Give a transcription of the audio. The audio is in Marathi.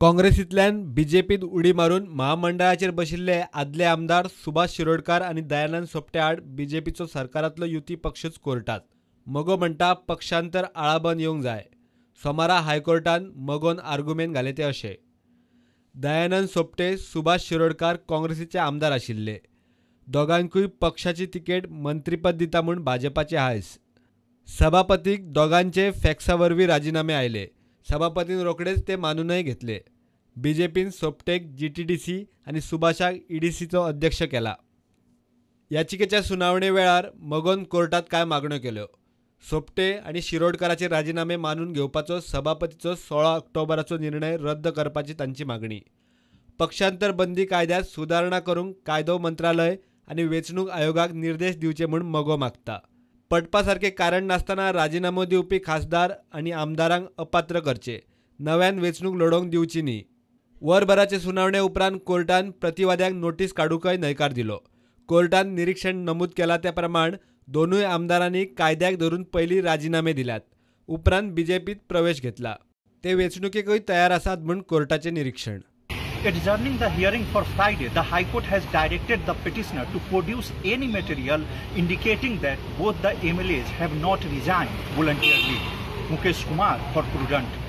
काँग्रेसींतल्यान बीजेपीत उडी मारून महामंडळाचेर बशिल्ले आदले आमदार सुभाष शिरोडकार आनी दयानंद सोपटे आड बीजेपीचो सरकारांतलो युती पक्षच कोर्टात। मगो म्हणटा पक्षांतर आळाबंद येवंक जाय। सोमारा हायकोर्टान मगोन आर्ग्युमेंट घाले ते अशे। दयानंद सोपटे सुभाष शिरोडकार काँग्रेसीचे आमदार आशिल्ले। दोगांकूय पक्षाची तिकेट मंत्रीपद दिता म्हूण भाजपाचे हायस। सभापतीक दोगांचे फॅक्सा वरवीं राजीनामे आयले। सभापतीन रोखडेच ते मानूनय घेतले। बीजेपीन सोपटेक जीटीडीसी आनी सुभाषाक ईडीसीचो अध्यक्ष केला। याचिकेच्या सुनावणे वेळार मगोन कोर्टात कांय मागण्यो केल्यो। सोपटे आनी शिरोडकाराचे राजीनामे मानून घेवपाचो सभापतीचो 16 ऑक्टोबराचो निर्णय रद्द करपाची तांची मागणी। पक्षांतर बंदी कायद्यात सुदारणा करूंक कायदो मंत्रालय आनी वेंचणूक आयोगाक निर्देश दिवचे म्हूण मगो मागता। पटपासारके कारण नासतना राजीनामो दिवपी खासदार आनी आमदारांक अपात्र करचे, नव्यान वेंचणूक लडोवंक दिवची न्ही। वरभराचे सुनावणे उपरांत कोर्टान प्रतिवाद्यांक नोटीस काडूंकय न्हयकार दिलो। कोर्टान निरीक्षण नमूद केला त्या प्रमाण दोनूय आमदारांनी कायद्याक धरून पयलीं राजीनामे दिल्यात, उपरांत बीजेपीत प्रवेश घेतला। ते वेंचणुकेकूय तयार आसात म्हूण कोर्टाचे निरीक्षण। Adjourning the hearing for Friday, the High Court has directed the petitioner to produce any material indicating that both the MLAs have not resigned voluntarily. Mukesh Kumar for Prudent.